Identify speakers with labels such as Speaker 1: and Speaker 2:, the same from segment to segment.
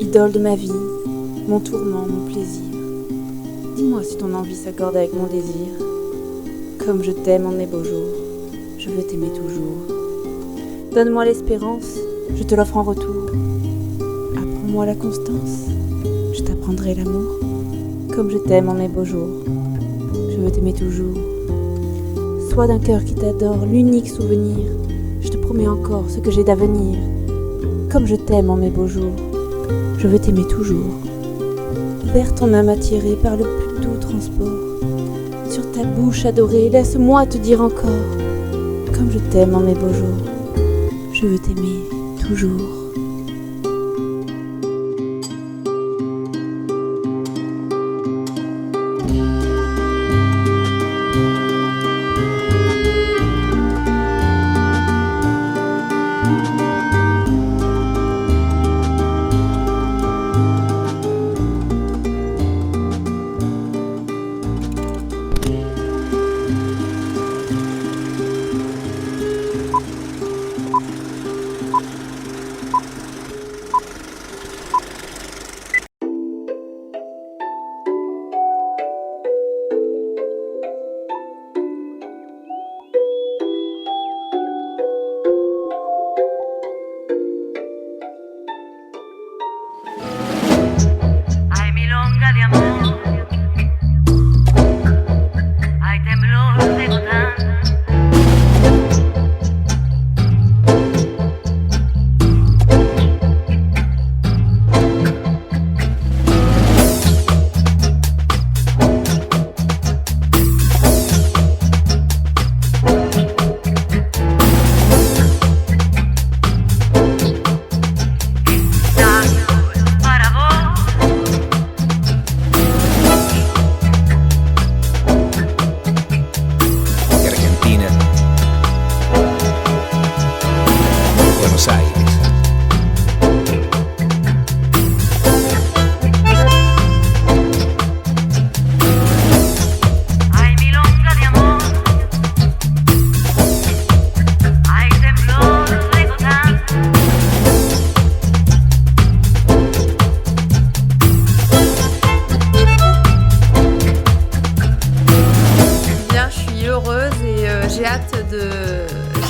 Speaker 1: l'idole de ma vie, mon tourment, mon plaisir. Dis-moi si ton envie s'accorde avec mon désir. Comme je t'aime en mes beaux jours, je veux t'aimer toujours. Donne-moi l'espérance, je te l'offre en retour. Apprends-moi la constance, je t'apprendrai l'amour. Comme je t'aime en mes beaux jours, je veux t'aimer toujours. Sois d'un cœur qui t'adore, l'unique souvenir. Je te promets encore ce que j'ai d'avenir. Comme je t'aime en mes beaux jours, je veux t'aimer toujours. Vers ton âme attirée par le plus doux transport. Sur ta bouche adorée, laisse-moi te dire encore. Comme je t'aime en mes beaux jours, je veux t'aimer toujours.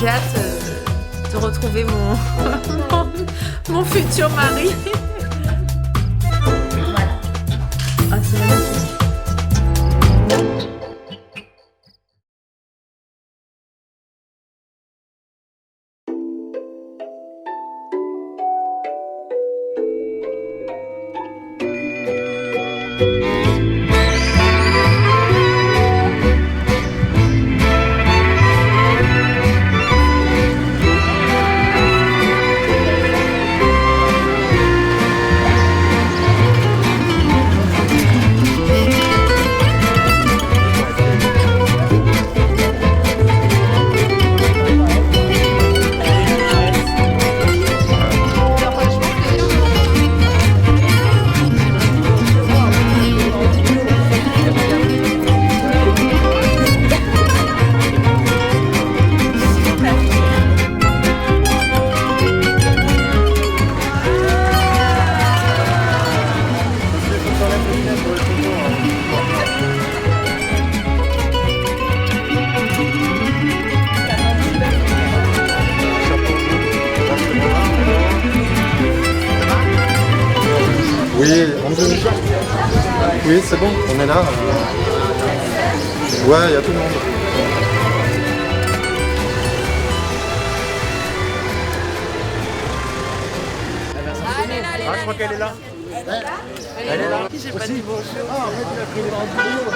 Speaker 2: J'ai hâte de retrouver mon futur mari. Ah, c'est magnifique.
Speaker 3: Oui, en demi. Oui, c'est bon, on est là. Ouais, il y a tout le monde.
Speaker 4: Ah, je crois qu'elle est là.
Speaker 2: Elle est là. J'ai pas dit bonjour.
Speaker 4: Ah, en fait, il a pris les rendez-vous.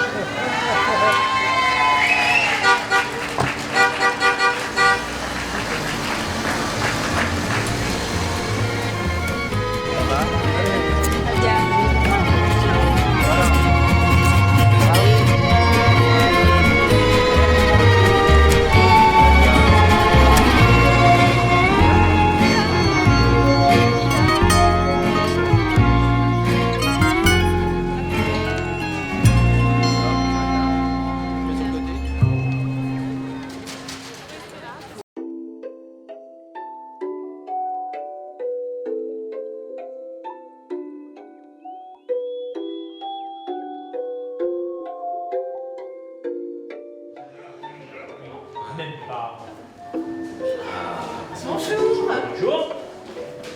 Speaker 2: Bonjour.
Speaker 5: Bonjour.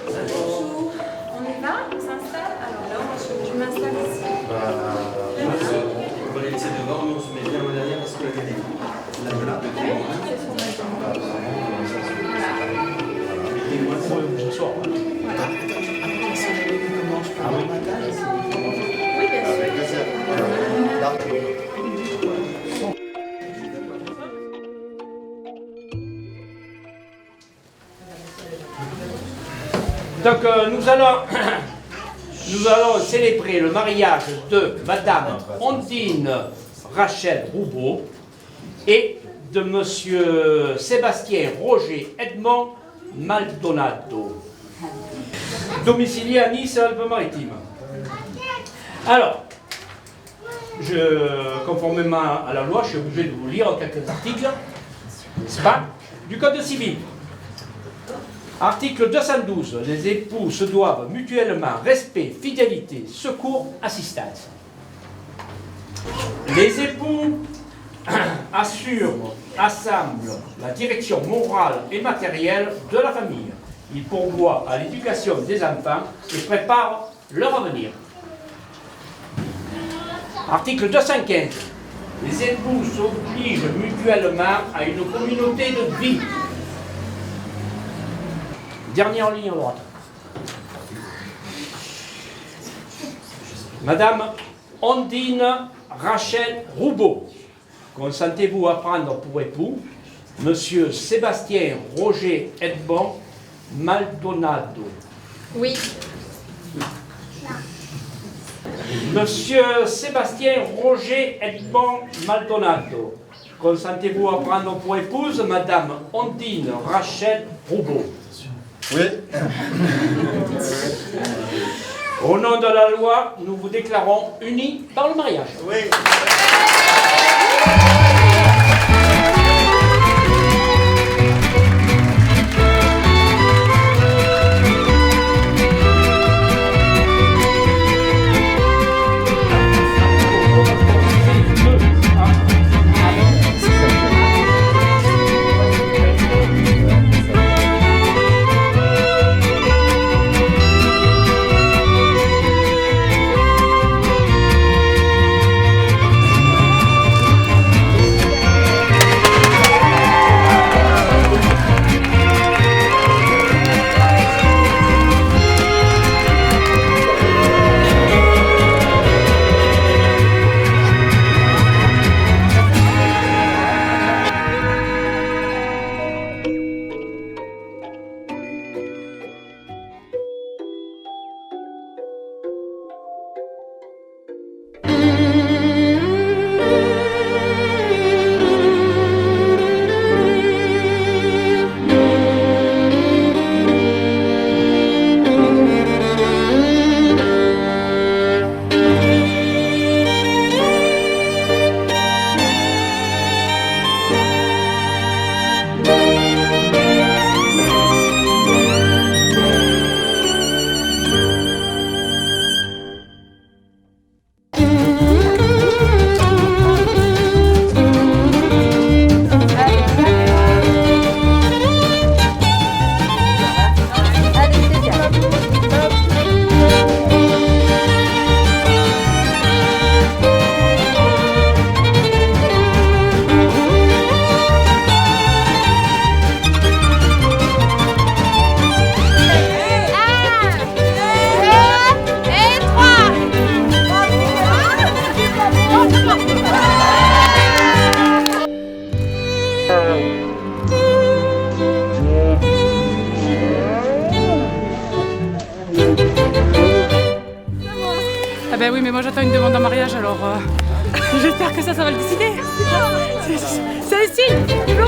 Speaker 2: Bonjour. On y va? On s'installe? Alors là, je m'installe ici.
Speaker 6: On va les laisser devant, mais on se met bien au derrière parce que la galerie. Là, voilà.
Speaker 2: Oui, bien sûr.
Speaker 5: Donc nous allons célébrer le mariage de Madame Ondine Rachel Roubaud et de Monsieur Sébastien Roger Edmond Maldonado, domicilié à Nice, Alpes-Maritimes. Alors, conformément à la loi, je suis obligé de vous lire quelques articles, n'est-ce pas, du Code civil. Article 212. Les époux se doivent mutuellement respect, fidélité, secours, assistance. Les époux assemblent la direction morale et matérielle de la famille. Ils pourvoient à l'éducation des enfants et préparent leur avenir. Article 215. Les époux s'obligent mutuellement à une communauté de vie. Dernière ligne à droite. Madame Ondine Rachel Roubaud, consentez-vous à prendre pour époux Monsieur Sébastien Roger Edmond Maldonado?
Speaker 2: Oui.
Speaker 5: Monsieur Sébastien Roger Edmond Maldonado, consentez-vous à prendre pour épouse Madame Ondine Rachel Roubaud?
Speaker 3: Oui.
Speaker 5: Au nom de la loi, nous vous déclarons unis par le mariage.
Speaker 6: Oui.
Speaker 7: Ah ben oui, mais moi j'attends une demande en mariage, alors j'espère que ça va le décider. C'est le signe, flou.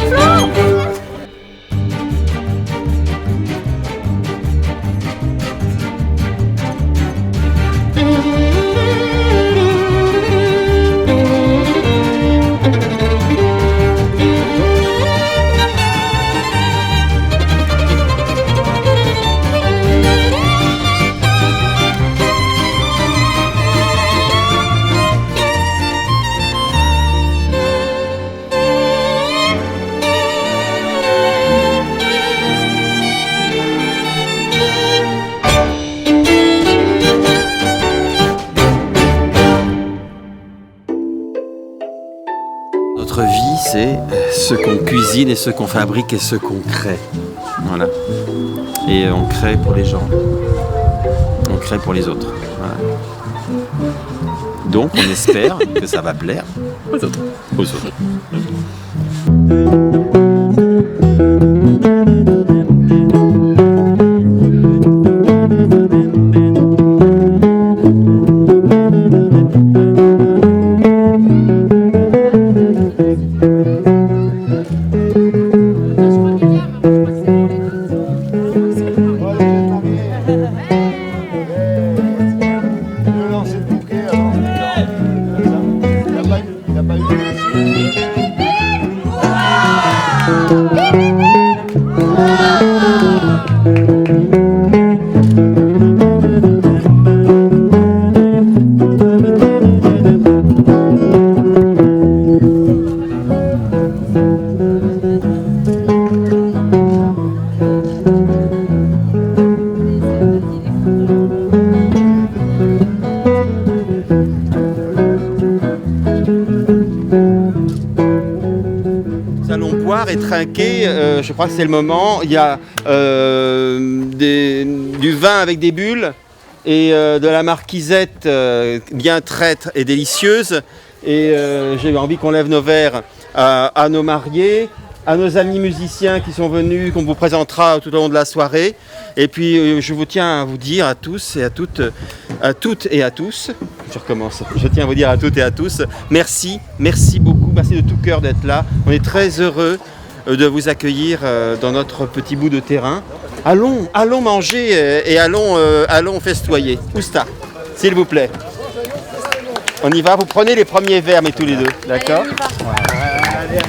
Speaker 6: cuisine et ce qu'on fabrique et ce qu'on crée. Voilà. Et on crée pour les gens. On crée pour les autres. Voilà. Donc on espère que ça va plaire aux autres. Et trinquer, je crois que c'est le moment. Il y a du vin avec des bulles et de la marquisette bien traître et délicieuse. Et j'ai envie qu'on lève nos verres à nos mariés, à nos amis musiciens qui sont venus, qu'on vous présentera tout au long de la soirée. Et puis je vous tiens à vous dire à tous et à toutes et à tous, je recommence, je tiens à vous dire à toutes et à tous, merci beaucoup, merci de tout cœur d'être là. On est très heureux de vous accueillir dans notre petit bout de terrain. Allons manger et allons festoyer. Ousta, s'il vous plaît. On y va, vous prenez les premiers verres, mais tous les deux, d'accord ? Allez,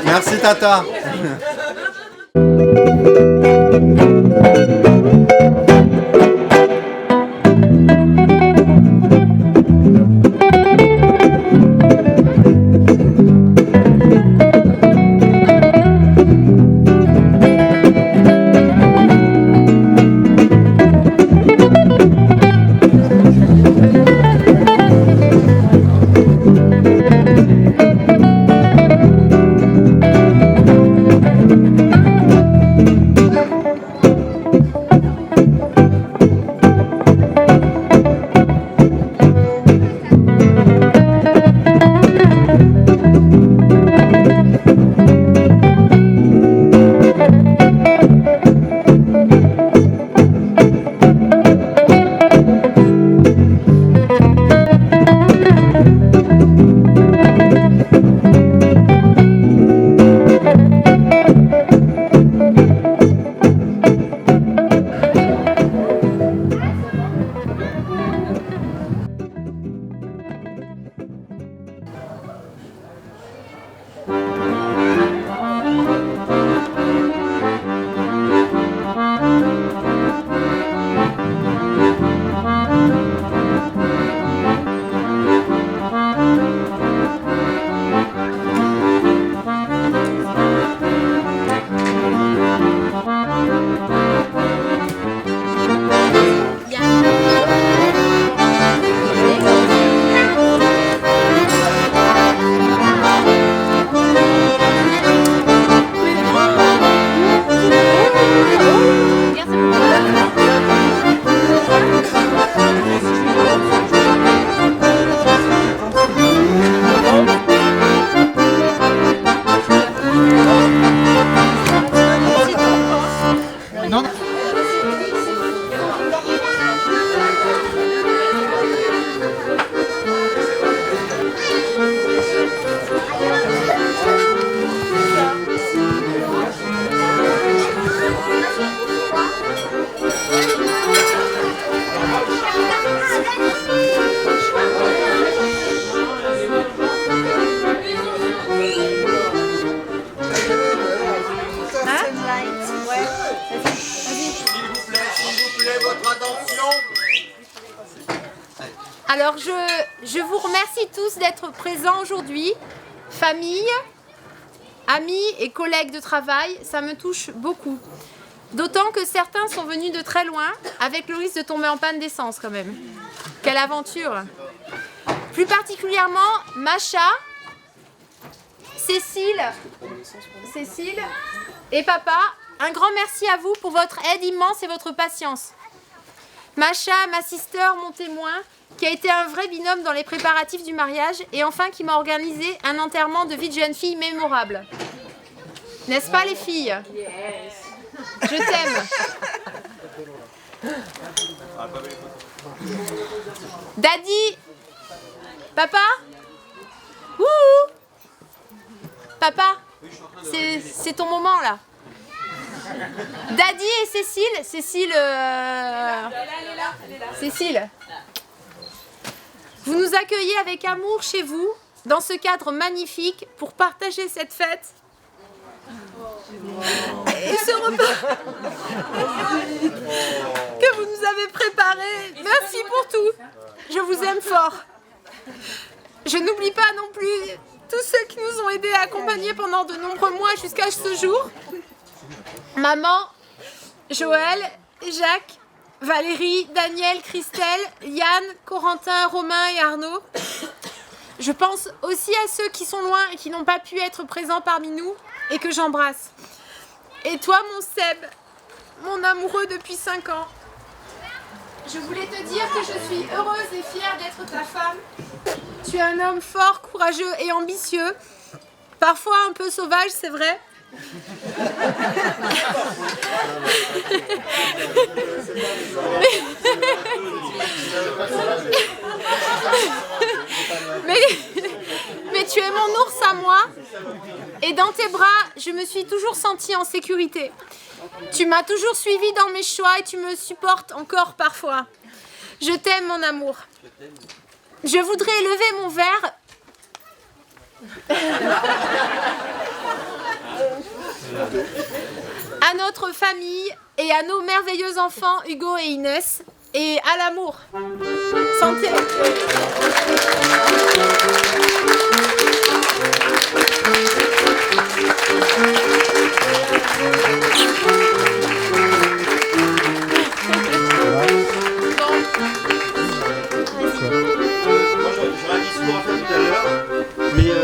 Speaker 6: merci Tata.
Speaker 8: Alors je vous remercie tous d'être présents aujourd'hui, famille,
Speaker 2: amis et collègues de travail, ça me touche beaucoup. D'autant que certains sont venus de très loin, avec le risque de tomber en panne d'essence quand même. Quelle aventure! Plus particulièrement, Macha, Cécile et papa, un grand merci à vous pour votre aide immense et votre patience. Macha, ma sister, mon témoin, qui a été un vrai binôme dans les préparatifs du mariage et enfin qui m'a organisé un enterrement de vie de jeune fille mémorable. N'est-ce pas les filles? Je t'aime. Daddy. Papa. Wouhou. Papa, c'est ton moment là. Daddy et Cécile, Cécile, vous nous accueillez avec amour chez vous, dans ce cadre magnifique, pour partager cette fête et ce repas que vous nous avez préparé. Merci pour tout. Je vous aime fort. Je n'oublie pas non plus tous ceux qui nous ont aidés à accompagner pendant de nombreux mois jusqu'à ce jour. Maman, Joël, Jacques, Valérie, Daniel, Christelle, Yann, Corentin, Romain et Arnaud. Je pense aussi à ceux qui sont loin et qui n'ont pas pu être présents parmi nous et que j'embrasse. Et toi, mon Seb, mon amoureux depuis 5 ans, je voulais te dire que je suis heureuse et fière d'être ta femme. Tu es un homme fort, courageux et ambitieux. Parfois un peu sauvage, c'est vrai. Mais tu es mon ours à moi. Et dans tes bras, je me suis toujours sentie en sécurité. Tu m'as toujours suivie dans mes choix et tu me supportes encore parfois. Je t'aime, mon amour. Je voudrais lever mon verre à notre famille et à nos merveilleux enfants Hugo et Inès et à l'amour. Santé.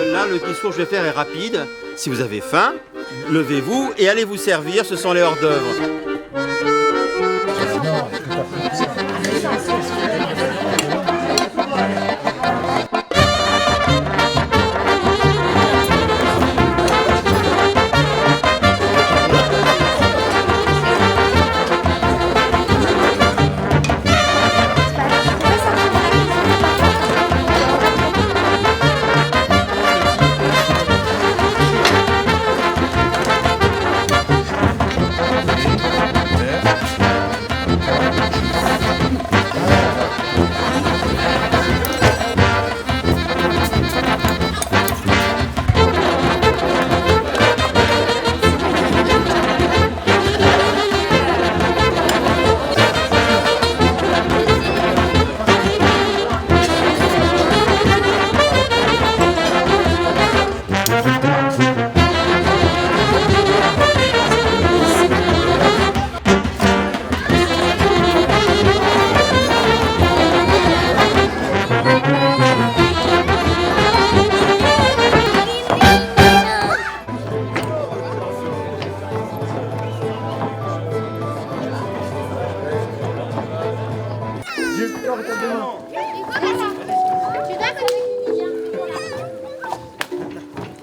Speaker 6: Là, le discours que je vais faire est rapide. Si vous avez faim, levez-vous et allez vous servir, ce sont les hors d'œuvre.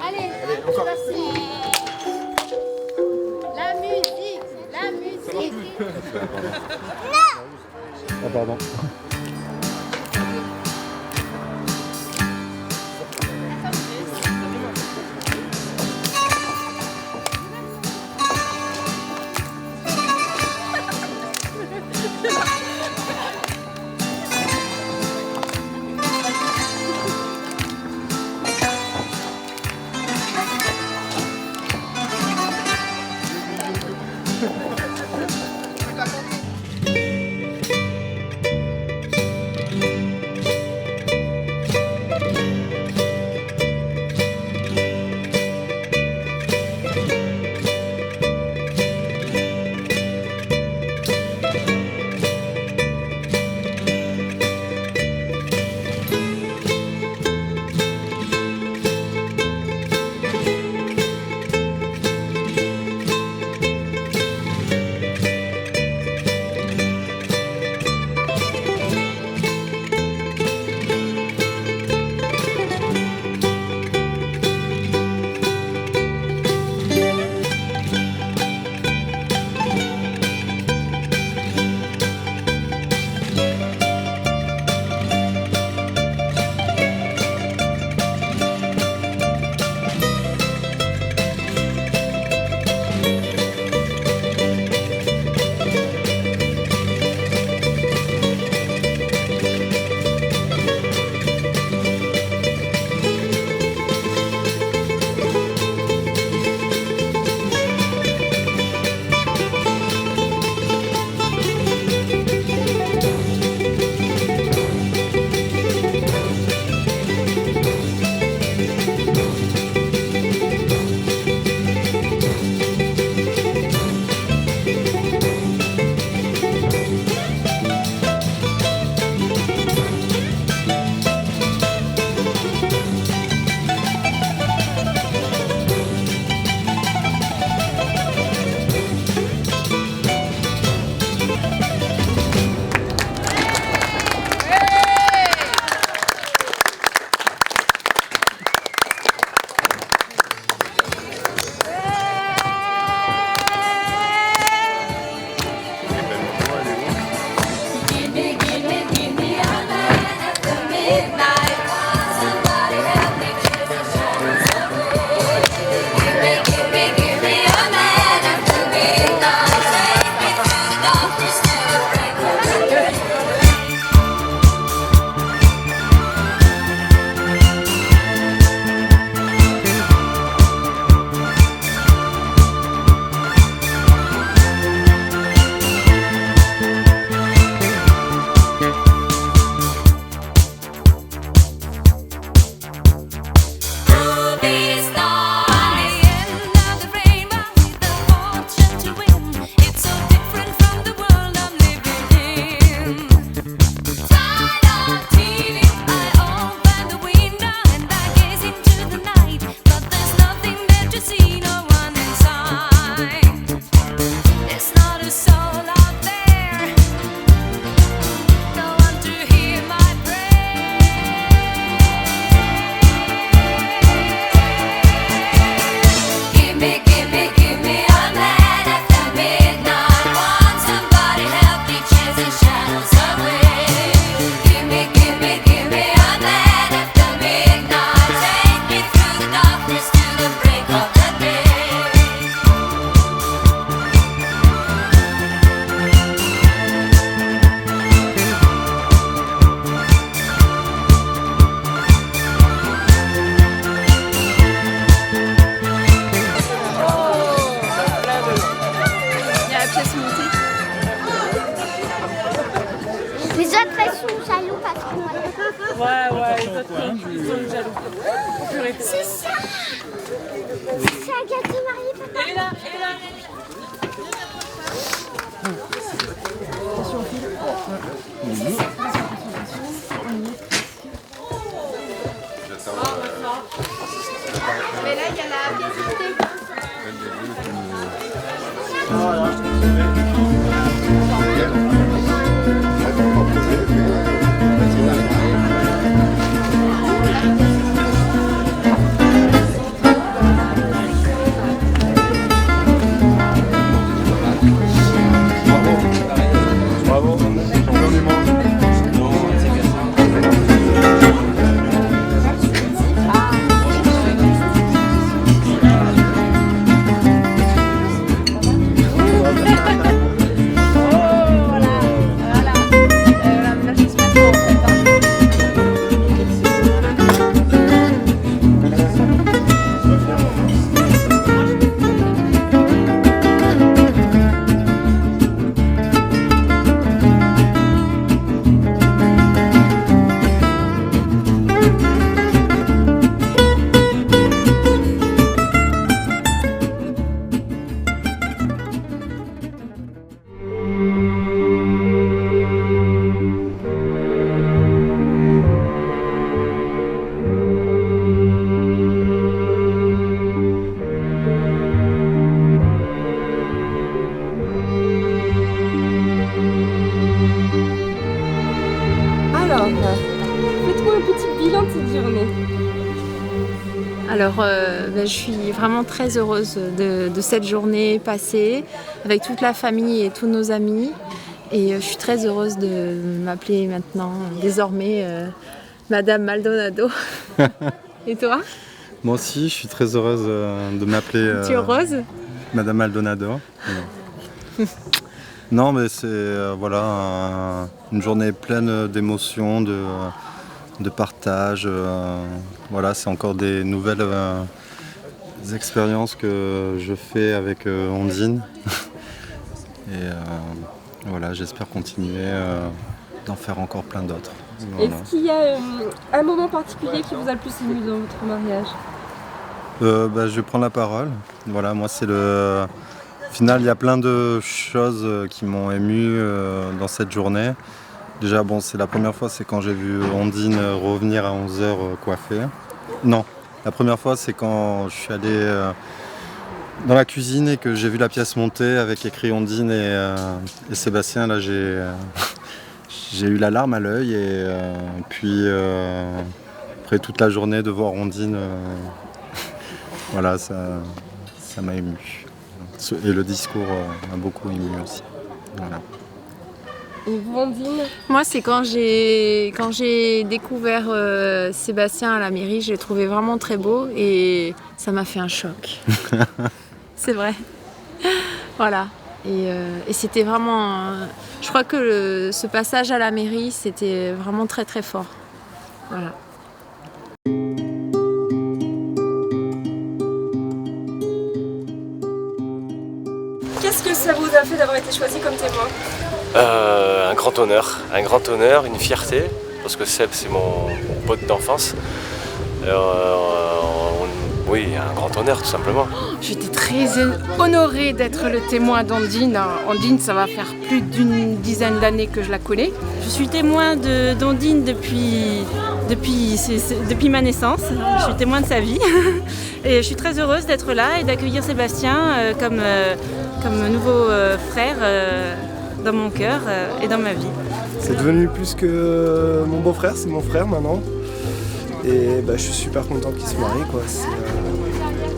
Speaker 2: Allez, la musique.
Speaker 3: Ah pardon.
Speaker 8: sont jaloux parce que moi.
Speaker 7: Ouais, ils sont jaloux.
Speaker 8: C'est ça! C'est Agathe de mariée, papa.
Speaker 7: Elle est là.
Speaker 2: Mais là, il y a la piécité.
Speaker 3: Bravo, champion du monde.
Speaker 9: Faites-moi un petit bilan de cette journée.
Speaker 2: Alors, je suis vraiment très heureuse de cette journée passée avec toute la famille et tous nos amis. Et je suis très heureuse de m'appeler maintenant, désormais, Madame Maldonado. Et toi?
Speaker 3: Moi aussi, je suis très heureuse de m'appeler
Speaker 2: Tu es heureuse?
Speaker 3: Madame Maldonado. Non, mais c'est voilà, une journée pleine d'émotions, de partage. Voilà, c'est encore des nouvelles expériences que je fais avec Ondine. Et voilà, j'espère continuer d'en faire encore plein d'autres. Voilà.
Speaker 9: Est-ce qu'il y a un moment particulier qui vous a le plus ému dans votre mariage?
Speaker 3: Je vais prendre la parole. Voilà, moi c'est le... Au final, il y a plein de choses qui m'ont ému dans cette journée. Déjà, bon, c'est la première fois, c'est quand j'ai vu Ondine revenir à 11h coiffée. Non, la première fois, c'est quand je suis allé dans la cuisine et que j'ai vu la pièce monter avec écrit Ondine et Sébastien. Là, j'ai eu la larme à l'œil et puis après toute la journée de voir Ondine, voilà, ça m'a ému. Et le discours m'a beaucoup ému aussi. Voilà.
Speaker 9: Et vous, Ondine?
Speaker 2: Moi, c'est quand j'ai découvert Sébastien à la mairie, je l'ai trouvé vraiment très beau et ça m'a fait un choc. C'est vrai. Voilà. Et c'était vraiment... je crois que ce passage à la mairie, c'était vraiment très très fort. Voilà.
Speaker 9: Qu'est-ce que ça vous a fait d'avoir été choisi comme témoin?
Speaker 10: Un grand honneur, une fierté, parce que Seb c'est mon pote d'enfance. Oui, un grand honneur tout simplement.
Speaker 7: J'étais très honorée d'être le témoin d'Ondine. Ondine, ça va faire plus d'une dizaine d'années que je la connais. Je suis témoin d'Ondine depuis ma naissance. Je suis témoin de sa vie. Et je suis très heureuse d'être là et d'accueillir Sébastien comme nouveau frère dans mon cœur et dans ma vie.
Speaker 11: C'est devenu plus que mon beau-frère, c'est mon frère maintenant. Et je suis super content qu'ils se marient, quoi.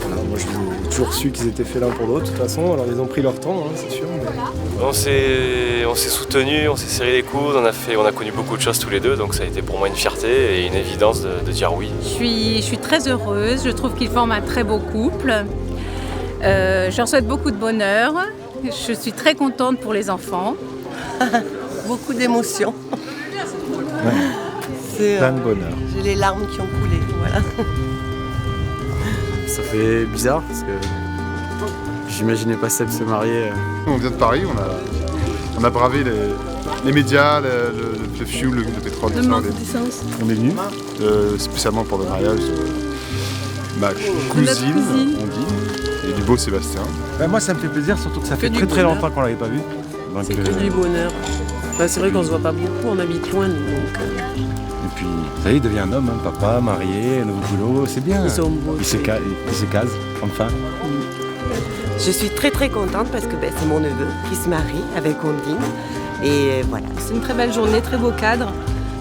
Speaker 11: Voilà, moi j'ai toujours su qu'ils étaient faits l'un pour l'autre de toute façon, alors ils ont pris leur temps, hein, c'est sûr. Mais...
Speaker 10: On s'est soutenus, on s'est serré les coudes, on a connu beaucoup de choses tous les deux, donc ça a été pour moi une fierté et une évidence de dire oui.
Speaker 12: Je suis très heureuse, je trouve qu'ils forment un très beau couple. Je leur souhaite beaucoup de bonheur, je suis très contente pour les enfants.
Speaker 13: Beaucoup d'émotions.
Speaker 3: Ouais. Plein de bonheur.
Speaker 13: J'ai les larmes qui ont coulé, voilà.
Speaker 14: Ça fait bizarre parce que j'imaginais pas Seb se marier.
Speaker 3: On vient de Paris, on a bravé
Speaker 14: les médias, le fuel, le pétrole, tout ça, on est venus spécialement pour le mariage de ma cousine, Ondine, et du beau Sébastien.
Speaker 15: Moi ça me fait plaisir, surtout que ça fait très longtemps qu'on l'avait pas vu.
Speaker 13: C'est que du bonheur. C'est vrai qu'on se voit pas beaucoup, on habite loin.
Speaker 15: Et puis, ça y est, il devient un homme, hein, papa, marié, nouveau boulot, c'est bien.
Speaker 13: Ils sont beaux.
Speaker 15: Il se case, enfin.
Speaker 13: Je suis très contente parce que c'est mon neveu qui se marie avec Ondine. Et voilà.
Speaker 9: C'est une très belle journée, très beau cadre,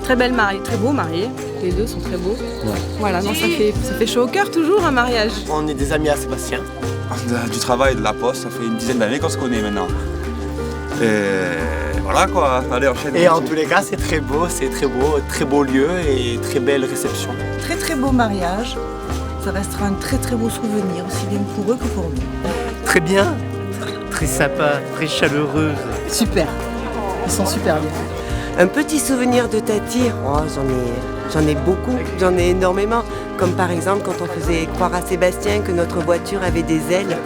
Speaker 9: très belle mariée, très beau marié. Les deux sont très beaux. Ouais. Voilà, non, ça fait chaud au cœur toujours un mariage.
Speaker 16: On est des amis à Sébastien.
Speaker 17: Du travail de la poste, ça fait une dizaine d'années qu'on se connaît maintenant. Et voilà quoi, allez enchaîne.
Speaker 16: Et en tous les cas, c'est très beau, très beau lieu et très belle réception.
Speaker 18: Très beau mariage. Ça restera un très beau souvenir, aussi bien pour eux que pour nous.
Speaker 16: Très bien, très sympa, très chaleureuse.
Speaker 18: Super, ils sont super bien.
Speaker 13: Un petit souvenir de Tati, j'en ai beaucoup, j'en ai énormément. Comme par exemple quand on faisait croire à Sébastien que notre voiture avait des ailes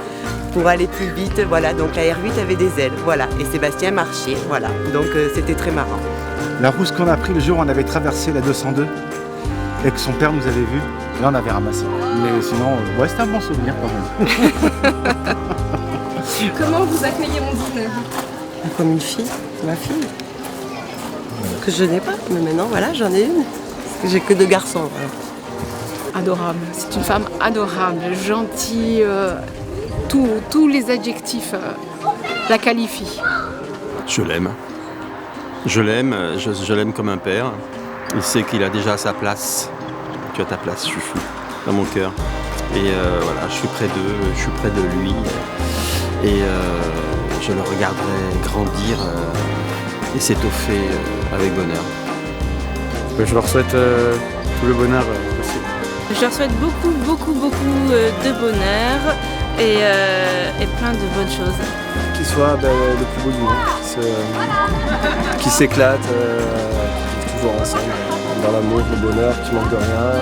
Speaker 13: pour aller plus vite, voilà, donc la R8 avait des ailes, voilà, et Sébastien marchait, voilà, donc c'était très marrant.
Speaker 15: La rousse qu'on a pris le jour où on avait traversé la 202 et que son père nous avait vus, là on avait ramassé. Mais sinon, c'était un bon souvenir quand même.
Speaker 9: Comment vous accueillez Ondine?
Speaker 13: Comme une fille, ma fille. Que je n'ai pas, mais maintenant voilà, j'en ai une. Parce que j'ai que 2 garçons. Voilà.
Speaker 7: Adorable, c'est une femme adorable, gentille, tous les adjectifs la qualifient.
Speaker 6: Je l'aime. Je l'aime comme un père. Il sait qu'il a déjà sa place. Tu as ta place, chouchou, dans mon cœur. Et voilà, je suis près d'eux, je suis près de lui. Et je le regarderai grandir et s'étoffer avec bonheur.
Speaker 15: Je leur souhaite tout le bonheur possible.
Speaker 1: Je leur souhaite beaucoup de bonheur et plein de bonnes choses.
Speaker 11: Qu'ils soient le plus beau du monde, qui s'éclatent, qui vivent toujours ensemble, dans l'amour, le bonheur, qui manquent de rien,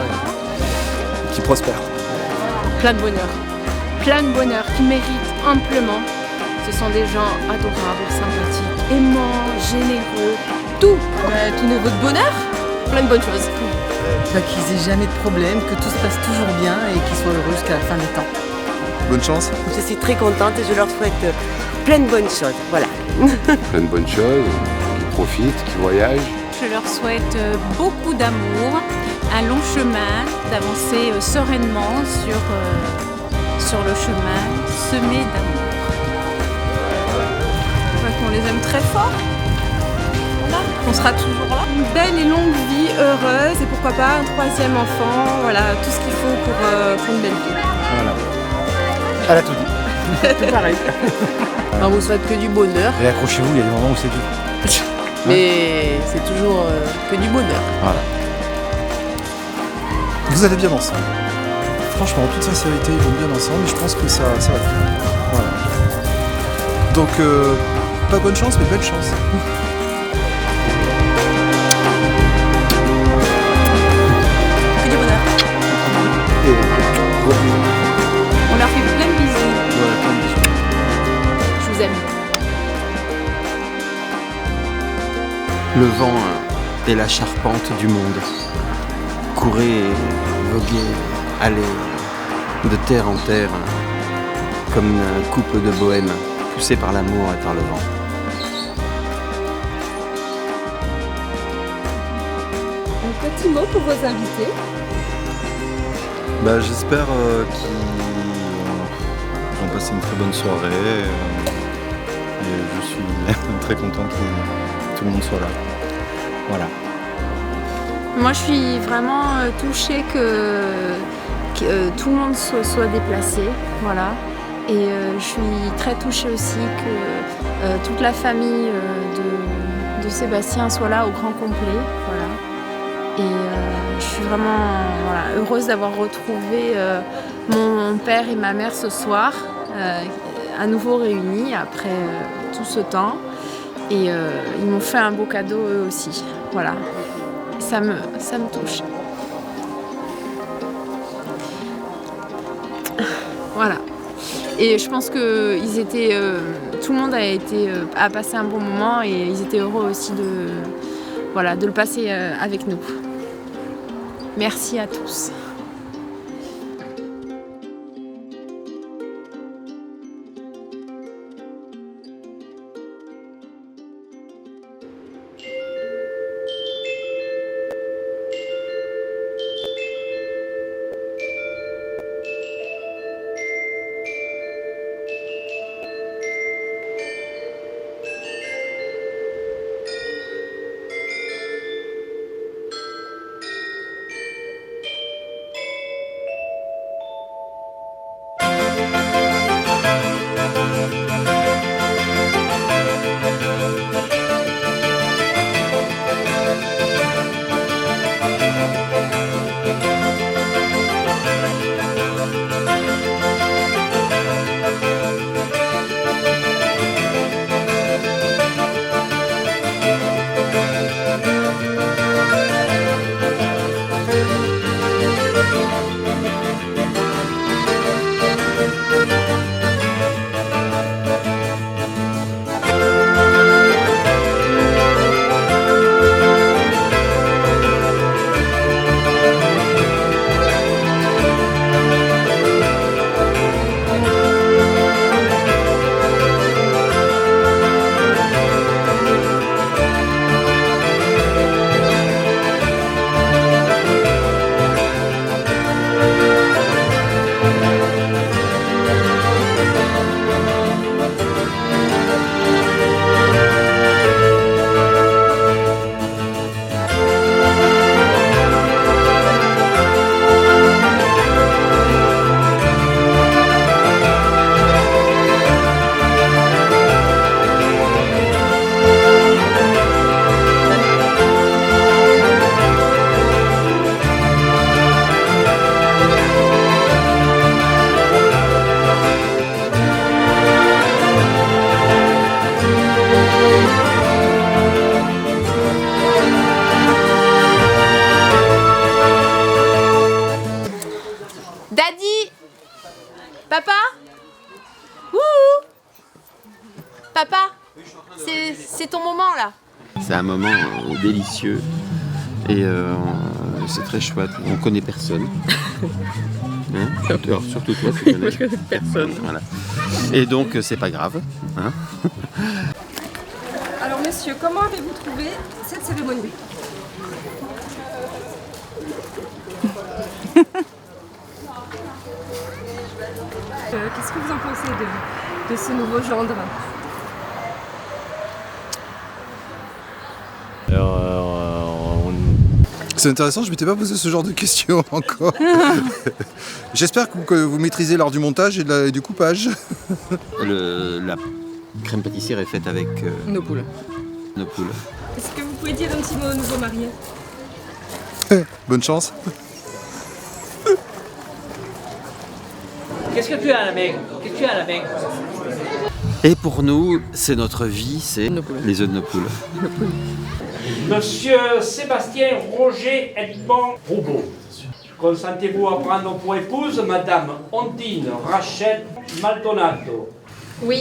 Speaker 11: et qui prospèrent.
Speaker 7: Plein de bonheur qui méritent amplement. Ce sont des gens adorables, sympathiques, aimants, généreux, tout niveau de bonheur, plein de bonnes choses.
Speaker 18: Qu'ils aient jamais de problème, que tout se passe toujours bien et qu'ils soient heureux jusqu'à la fin des temps.
Speaker 15: Bonne chance.
Speaker 13: Je suis très contente et je leur souhaite plein de bonnes choses, voilà.
Speaker 14: Plein de bonnes choses, qu'ils profitent, qu'ils voyagent.
Speaker 12: Je leur souhaite beaucoup d'amour, un long chemin, d'avancer sereinement sur le chemin semé d'amour.
Speaker 2: On les aime très fort. Voilà, on sera toujours là. Une belle et longue vie heureuse et pourquoi pas un 3e enfant. Voilà, tout ce qu'il faut pour une belle vie.
Speaker 15: Voilà. Elle a tout dit. Tout pareil.
Speaker 13: On vous souhaite que du bonheur.
Speaker 15: Et accrochez-vous, il y a des moments où c'est dur.
Speaker 13: Mais c'est toujours que du bonheur.
Speaker 15: Voilà.
Speaker 11: Vous allez bien ensemble. Franchement, en toute sincérité, ils vont bien ensemble et je pense que ça va faire. Voilà. Donc, pas bonne chance, mais belle chance.
Speaker 13: Que du bonheur.
Speaker 11: Et gros bisous.
Speaker 12: On leur fait plein de bisous.
Speaker 15: Ouais, plein de bisous.
Speaker 12: Je vous aime.
Speaker 6: Le vent est la charpente du monde. Courez, voguez, allez, de terre en terre, comme une couple de bohème, poussée par l'amour et par le vent.
Speaker 9: Un petit mot pour vos invités.
Speaker 3: J'espère qu'ils vont passer une très bonne soirée. Et je suis très content que tout le monde soit là. Voilà.
Speaker 2: Moi, je suis vraiment touchée que tout le monde soit déplacé. Voilà. Et je suis très touchée aussi que toute la famille de Sébastien soit là au grand complet. Voilà. Et je suis vraiment heureuse d'avoir retrouvé mon père et ma mère ce soir, à nouveau réunis après tout ce temps. Et ils m'ont fait un beau cadeau eux aussi. Voilà. Ça me touche. Voilà. Et je pense qu'ils étaient tout le monde a passé un bon moment et ils étaient heureux aussi de le passer avec nous. Merci à tous. Daddy, papa, wouhou, papa, c'est ton moment là.
Speaker 6: C'est un moment délicieux et c'est très chouette. On connaît personne. Hein, surtout toi, tu connais.
Speaker 9: Je connais personne.
Speaker 6: Voilà. Et donc c'est pas grave. Hein.
Speaker 9: Alors messieurs, comment avez-vous trouvé cette cérémonie? Qu'est-ce que vous en pensez de ce nouveau gendre?
Speaker 19: C'est intéressant, je m'étais pas posé ce genre de questions encore. J'espère que vous maîtrisez l'art du montage et du coupage.
Speaker 6: La crème pâtissière est faite avec
Speaker 9: nos poules.
Speaker 6: Nos poules.
Speaker 9: Est-ce que vous pouvez dire un petit mot aux nouveaux mariés?
Speaker 19: Bonne chance.
Speaker 5: Qu'est-ce que tu as à la main? Qu'est-ce que tu as à la main?
Speaker 6: Et pour nous, c'est notre vie, c'est les œufs de nos poules.
Speaker 5: Monsieur Sébastien Roger Edmond Roubaud, consentez-vous à prendre pour épouse Madame Ondine Rachel Maldonado?
Speaker 2: Oui.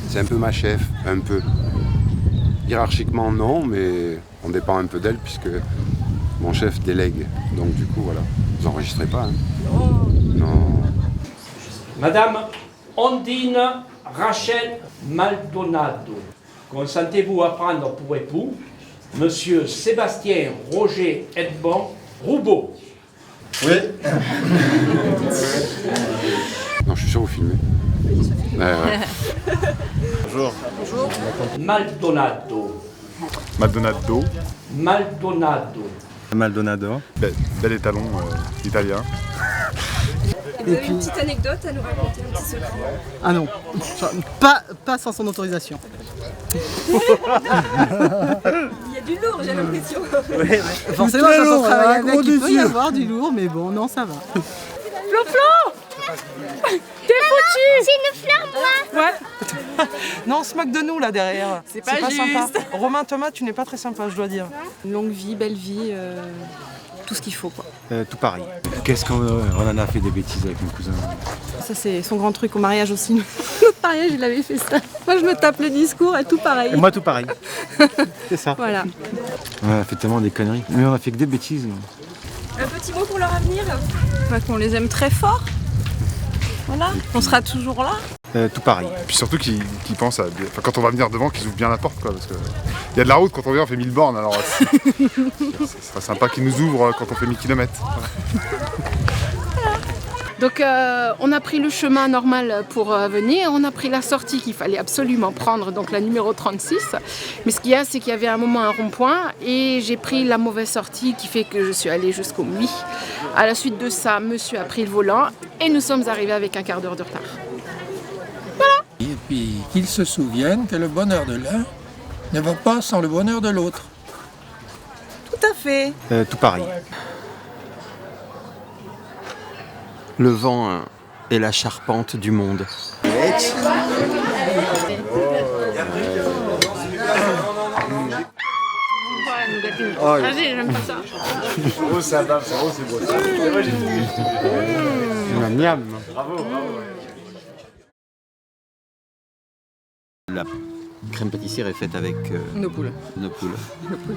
Speaker 14: C'est un peu ma chef, un peu. Hiérarchiquement non, mais on dépend un peu d'elle puisque mon chef délègue. Donc du coup voilà, vous enregistrez pas. Hein. Non.
Speaker 5: Madame Ondine Rachel Maldonado, consentez-vous à prendre pour époux Monsieur Sébastien Roger Edmond Roubaud?
Speaker 19: Oui.
Speaker 14: Non, je suis sûr vous filmez.
Speaker 19: Bonjour.
Speaker 5: Bonjour. Maldonado.
Speaker 14: Maldonado.
Speaker 5: Maldonado.
Speaker 3: Maldonado.
Speaker 14: Bel étalon italien.
Speaker 9: Et vous avez une petite anecdote à nous raconter, un petit secret?
Speaker 20: Ah non, pas sans son autorisation.
Speaker 9: Il y a du lourd, j'ai l'impression.
Speaker 20: Ouais. Forcément, quand on travaille avec, il peut y avoir du lourd, mais bon, non, ça va.
Speaker 9: Flo-Flo, t'es foutu!
Speaker 8: C'est une fleur, moi!
Speaker 20: Ouais.
Speaker 18: Non, on se moque de nous là derrière.
Speaker 9: C'est pas juste.
Speaker 18: Sympa. Romain, Thomas, tu n'es pas très sympa, je dois dire.
Speaker 9: Une longue vie, belle vie, tout ce qu'il faut quoi.
Speaker 15: Tout pareil. Qu'est-ce qu'on en a fait des bêtises avec mon cousin?
Speaker 9: Ça, c'est son grand truc au mariage aussi. Notre mariage, il avait fait ça. Moi, je me tape le discours et tout pareil.
Speaker 15: Et moi, tout pareil. C'est ça.
Speaker 9: Voilà.
Speaker 15: Ouais, on a fait tellement des conneries. Mais on a fait que des bêtises.
Speaker 9: Un petit mot pour leur avenir. Qu'on les aime très fort. Voilà. On sera toujours là.
Speaker 15: Tout pareil.
Speaker 21: Et puis surtout qu'ils pensent à... Enfin, quand on va venir devant, qu'ils ouvrent bien la porte, quoi. Parce que il y a de la route, quand on vient, on fait 1000 bornes. Alors, ce serait sympa qu'ils nous ouvrent quand on fait 1000 km.
Speaker 7: Donc on a pris le chemin normal pour venir, on a pris la sortie qu'il fallait absolument prendre, donc la numéro 36. Mais ce qu'il y a, c'est qu'il y avait à un moment un rond-point et j'ai pris la mauvaise sortie qui fait que je suis allée jusqu'au Muy. À la suite de ça, monsieur a pris le volant et nous sommes arrivés avec un quart d'heure de retard. Voilà.
Speaker 22: Et puis qu'ils se souviennent que le bonheur de l'un ne va pas sans le bonheur de l'autre.
Speaker 18: Tout à fait.
Speaker 15: Tout pareil.
Speaker 6: Le vent est la charpente du monde.
Speaker 7: Vas-y, j'aime pas ça.
Speaker 21: Oh, ça va, c'est beau.
Speaker 15: Miam.
Speaker 21: Bravo.
Speaker 6: La crème pâtissière est faite avec
Speaker 9: Nos poules.
Speaker 6: nos poules.
Speaker 9: Nos poules.